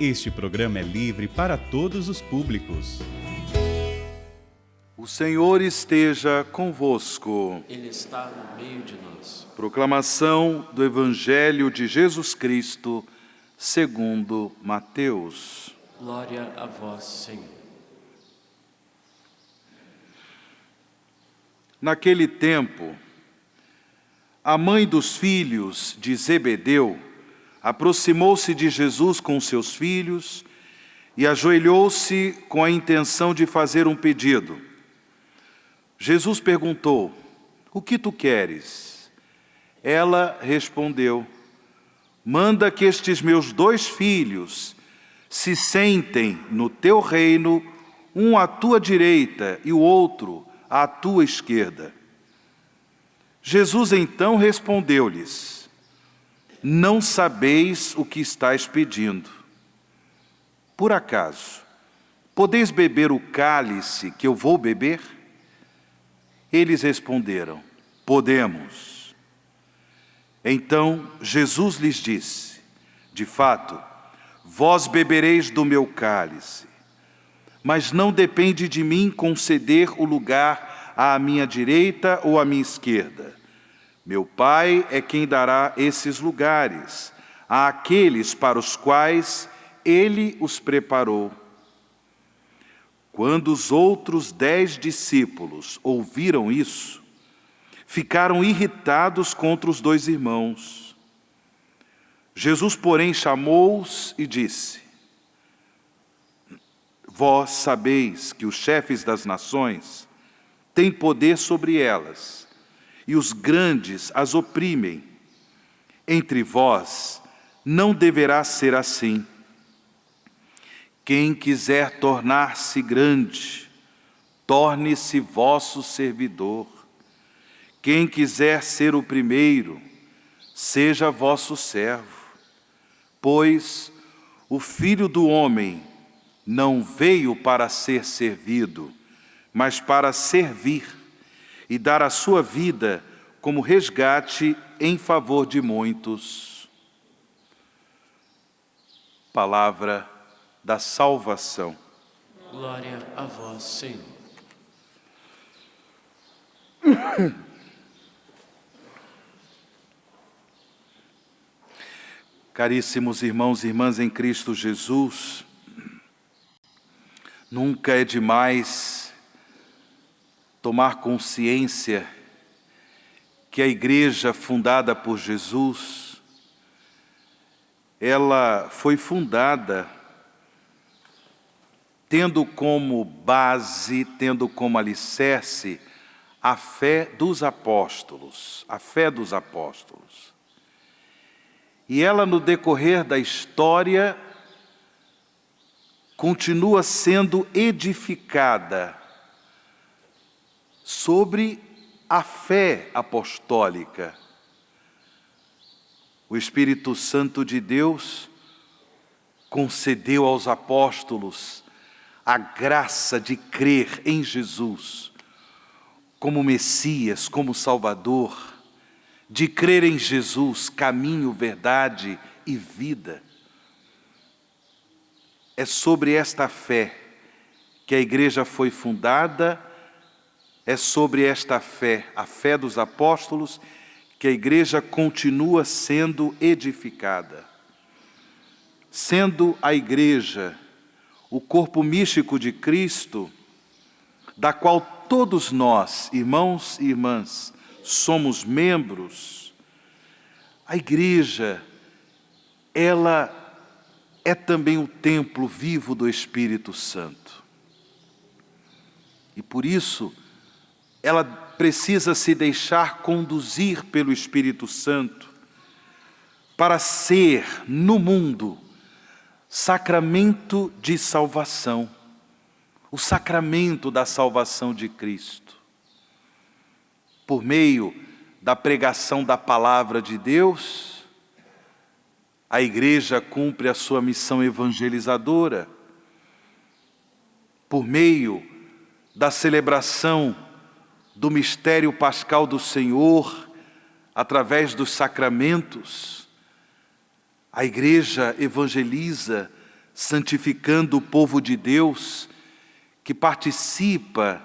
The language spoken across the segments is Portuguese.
Este programa é livre para todos os públicos. O Senhor esteja convosco. Ele está no meio de nós. Proclamação do Evangelho de Jesus Cristo, segundo Mateus. Glória a vós, Senhor. Naquele tempo, a mãe dos filhos de Zebedeu aproximou-se de Jesus com seus filhos e ajoelhou-se com a intenção de fazer um pedido. Jesus perguntou: "O que tu queres?" Ela respondeu: "Manda que estes meus 2 filhos se sentem no teu reino, um à tua direita e o outro à tua esquerda." Jesus então respondeu-lhes: "Não sabeis o que estáis pedindo. Por acaso, podeis beber o cálice que eu vou beber?" Eles responderam: "Podemos." Então Jesus lhes disse: "De fato, vós bebereis do meu cálice, mas não depende de mim conceder o lugar à minha direita ou à minha esquerda. Meu Pai é quem dará esses lugares àqueles para os quais Ele os preparou." Quando os outros 10 discípulos ouviram isso, ficaram irritados contra os 2 irmãos. Jesus, porém, chamou-os e disse: "Vós sabeis que os chefes das nações têm poder sobre elas, e os grandes as oprimem. Entre vós não deverá ser assim. Quem quiser tornar-se grande, torne-se vosso servidor. Quem quiser ser o primeiro, seja vosso servo. Pois o Filho do Homem não veio para ser servido, mas para servir e dar a sua vida como resgate em favor de muitos." Palavra da salvação. Glória a vós, Senhor. Caríssimos irmãos e irmãs em Cristo Jesus, nunca é demais tomar consciência que a igreja fundada por Jesus, ela foi fundada tendo como base, tendo como alicerce a fé dos apóstolos, a fé dos apóstolos. E ela, no decorrer da história, continua sendo edificada sobre a fé apostólica. O Espírito Santo de Deus concedeu aos apóstolos a graça de crer em Jesus como Messias, como Salvador, de crer em Jesus, caminho, verdade e vida. É sobre esta fé que a igreja foi fundada, é sobre esta fé, a fé dos apóstolos, que a igreja continua sendo edificada. Sendo a igreja o corpo místico de Cristo, da qual todos nós, irmãos e irmãs, somos membros, a igreja, ela é também o templo vivo do Espírito Santo. E por isso, ela precisa se deixar conduzir pelo Espírito Santo para ser, no mundo, sacramento de salvação, o sacramento da salvação de Cristo. Por meio da pregação da palavra de Deus, a igreja cumpre a sua missão evangelizadora. Por meio da celebração do mistério pascal do Senhor, através dos sacramentos, a igreja evangeliza santificando o povo de Deus que participa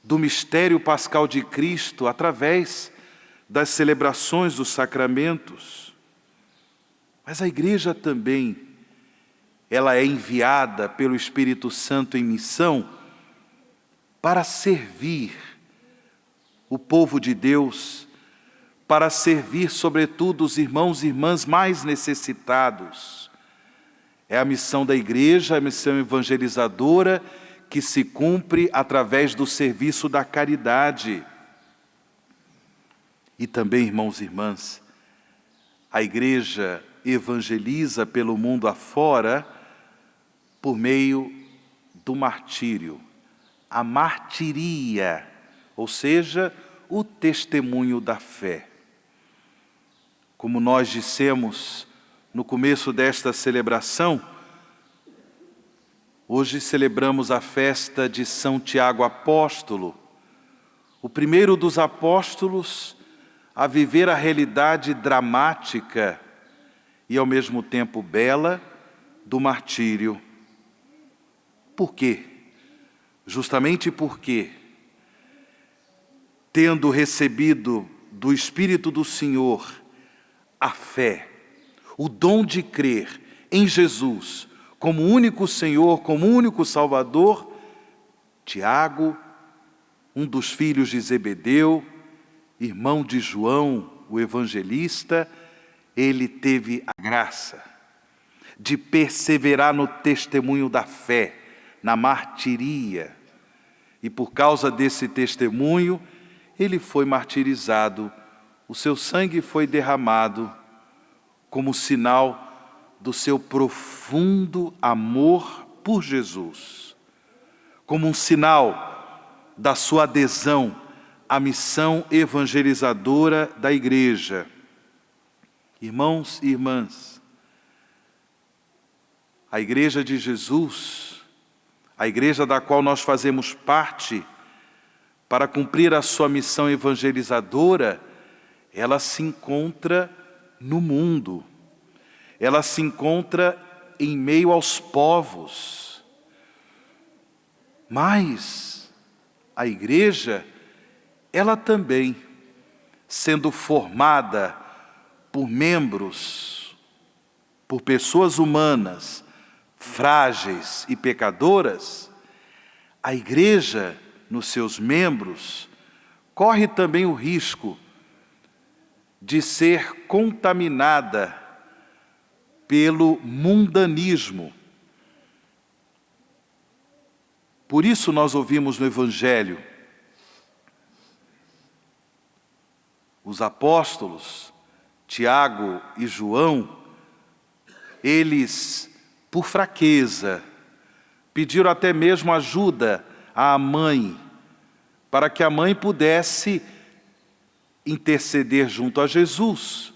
do mistério pascal de Cristo através das celebrações dos sacramentos. Mas a igreja também, ela é enviada pelo Espírito Santo em missão para servir o povo de Deus, para servir, sobretudo, os irmãos e irmãs mais necessitados. É a missão da igreja, a missão evangelizadora, que se cumpre através do serviço da caridade. E também, irmãos e irmãs, a igreja evangeliza pelo mundo afora por meio do martírio, a martiria, ou seja, o testemunho da fé. Como nós dissemos no começo desta celebração, hoje celebramos a festa de São Tiago Apóstolo, o primeiro dos apóstolos a viver a realidade dramática e ao mesmo tempo bela do martírio. Por quê? Justamente porque, tendo recebido do Espírito do Senhor a fé, o dom de crer em Jesus como único Senhor, como único Salvador, Tiago, um dos filhos de Zebedeu, irmão de João, o evangelista, ele teve a graça de perseverar no testemunho da fé, na martiria. E por causa desse testemunho, ele foi martirizado, o seu sangue foi derramado como sinal do seu profundo amor por Jesus, como um sinal da sua adesão à missão evangelizadora da igreja. Irmãos e irmãs, a igreja de Jesus, a igreja da qual nós fazemos parte, para cumprir a sua missão evangelizadora, ela se encontra no mundo, ela se encontra em meio aos povos. Mas a igreja, ela também, sendo formada por membros, por pessoas humanas, frágeis e pecadoras, a igreja, nos seus membros, corre também o risco de ser contaminada pelo mundanismo. Por isso nós ouvimos no Evangelho os apóstolos, Tiago e João, eles, por fraqueza, pediram até mesmo ajuda à mãe, para que a mãe pudesse interceder junto a Jesus,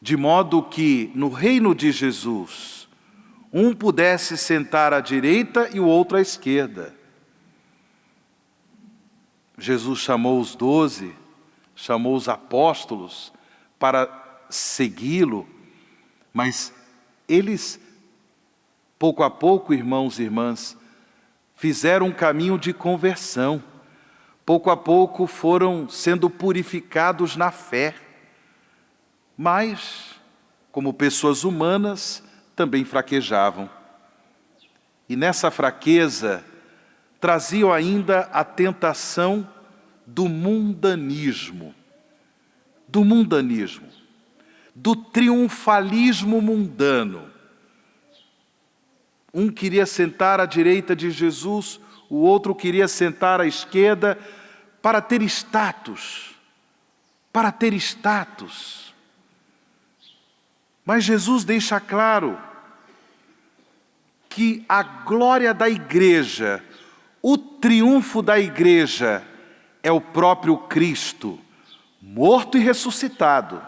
de modo que, no reino de Jesus, um pudesse sentar à direita e o outro à esquerda. Jesus chamou os 12, chamou os apóstolos para segui-lo, mas eles, pouco a pouco, irmãos e irmãs, fizeram um caminho de conversão. Pouco a pouco foram sendo purificados na fé. Mas, como pessoas humanas, também fraquejavam. E nessa fraqueza, traziam ainda a tentação do mundanismo, do triunfalismo mundano. Um queria sentar à direita de Jesus, o outro queria sentar à esquerda para ter status, Mas Jesus deixa claro que a glória da igreja, o triunfo da igreja, é o próprio Cristo, morto e ressuscitado.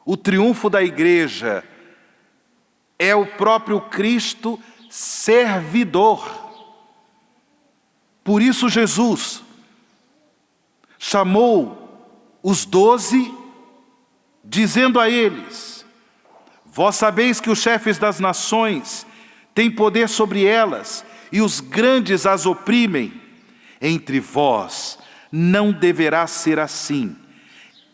O triunfo da igreja é o próprio Cristo servidor. Por isso Jesus chamou os 12, dizendo a eles: Vós sabeis que os chefes das nações têm poder sobre elas, e os grandes as oprimem. Entre vós não deverá ser assim.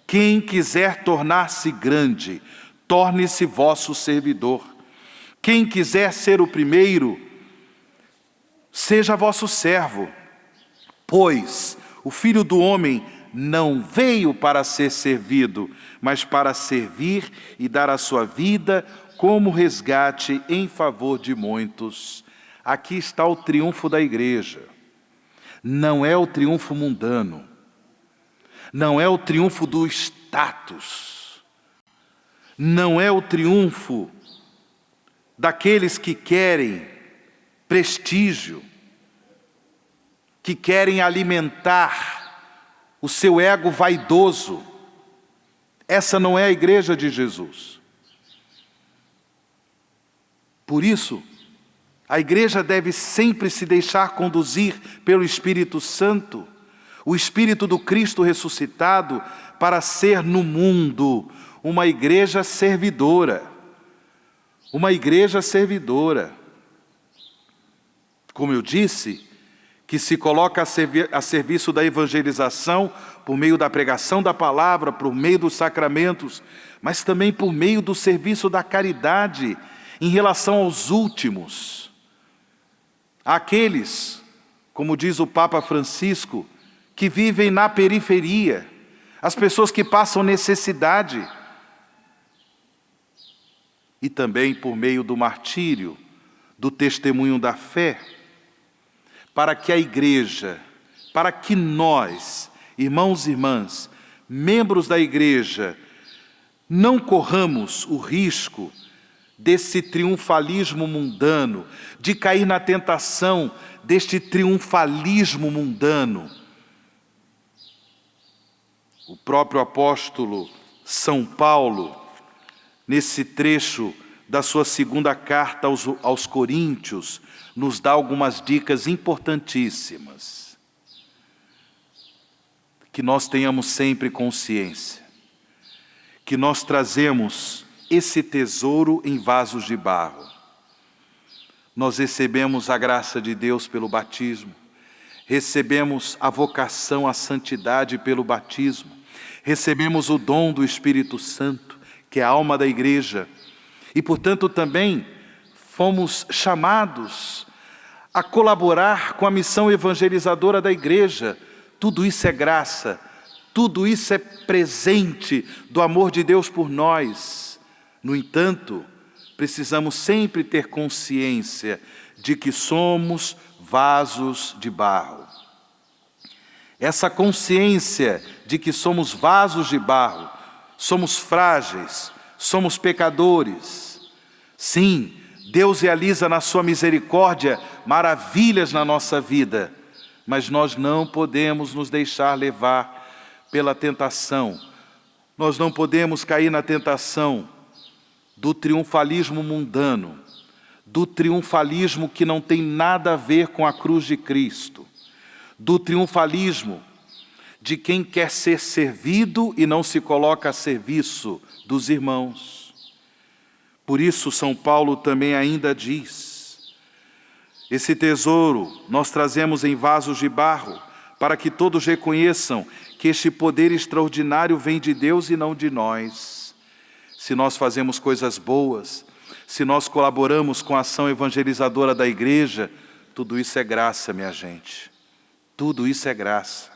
Quem quiser tornar-se grande, torne-se vosso servidor. Quem quiser ser o primeiro, seja vosso servo. Pois o Filho do Homem não veio para ser servido, mas para servir e dar a sua vida como resgate em favor de muitos. Aqui está o triunfo da igreja. Não é o triunfo mundano. Não é o triunfo do status. Não é o triunfo daqueles que querem prestígio, que querem alimentar o seu ego vaidoso. Essa não é a igreja de Jesus. Por isso, a igreja deve sempre se deixar conduzir pelo Espírito Santo, o Espírito do Cristo ressuscitado, para ser no mundo uma igreja servidora. Uma igreja servidora. Como eu disse, que se coloca a serviço da evangelização por meio da pregação da palavra, por meio dos sacramentos, mas também por meio do serviço da caridade em relação aos últimos. Aqueles, como diz o Papa Francisco, que vivem na periferia, as pessoas que passam necessidade. E também por meio do martírio, do testemunho da fé, para que a igreja, para que nós, irmãos e irmãs, membros da igreja, não corramos o risco desse triunfalismo mundano, de cair na tentação deste triunfalismo mundano. O próprio apóstolo São Paulo, nesse trecho da sua segunda carta aos Coríntios, nos dá algumas dicas importantíssimas. Que nós tenhamos sempre consciência que nós trazemos esse tesouro em vasos de barro. Nós recebemos a graça de Deus pelo batismo, recebemos a vocação à santidade pelo batismo, recebemos o dom do Espírito Santo, que é a alma da igreja, e, portanto, também fomos chamados a colaborar com a missão evangelizadora da igreja. Tudo isso é graça, tudo isso é presente do amor de Deus por nós. No entanto, precisamos sempre ter consciência de que somos vasos de barro. Essa consciência de que somos vasos de barro, somos frágeis, somos pecadores. Sim, Deus realiza na sua misericórdia maravilhas na nossa vida, mas nós não podemos nos deixar levar pela tentação. Nós não podemos cair na tentação do triunfalismo mundano, do triunfalismo que não tem nada a ver com a cruz de Cristo, do triunfalismo de quem quer ser servido e não se coloca a serviço dos irmãos. Por isso, São Paulo também ainda diz: esse tesouro nós trazemos em vasos de barro, para que todos reconheçam que este poder extraordinário vem de Deus e não de nós. Se nós fazemos coisas boas, se nós colaboramos com a ação evangelizadora da igreja, tudo isso é graça, minha gente. Tudo isso é graça.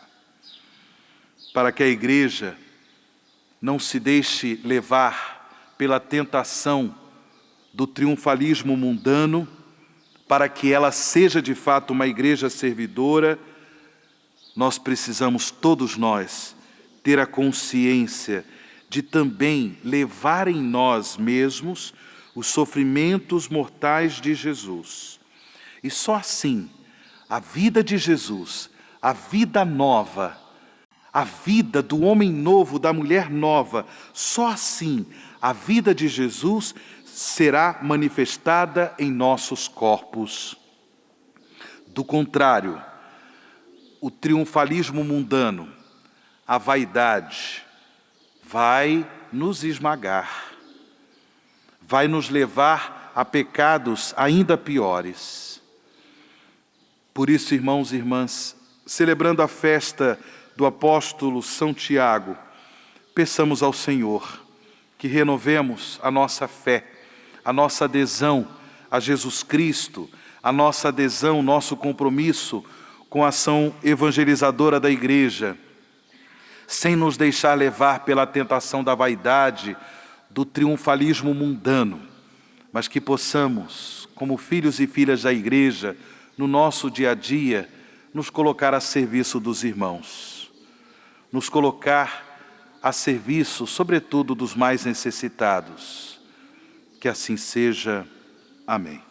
Para que a igreja não se deixe levar pela tentação do triunfalismo mundano, para que ela seja de fato uma igreja servidora, nós precisamos, todos nós, ter a consciência de também levar em nós mesmos os sofrimentos mortais de Jesus. E só assim, a vida de Jesus, a vida nova, a vida do homem novo, da mulher nova, só assim a vida de Jesus será manifestada em nossos corpos. Do contrário, o triunfalismo mundano, a vaidade, vai nos esmagar, vai nos levar a pecados ainda piores. Por isso, irmãos e irmãs, celebrando a festa do apóstolo São Tiago, peçamos ao Senhor que renovemos a nossa fé, a nossa adesão a Jesus Cristo, a nossa adesão, nosso compromisso com a ação evangelizadora da Igreja, sem nos deixar levar pela tentação da vaidade, do triunfalismo mundano, mas que possamos, como filhos e filhas da Igreja, no nosso dia a dia, nos colocar a serviço dos irmãos, nos colocar a serviço, sobretudo, dos mais necessitados. Que assim seja. Amém.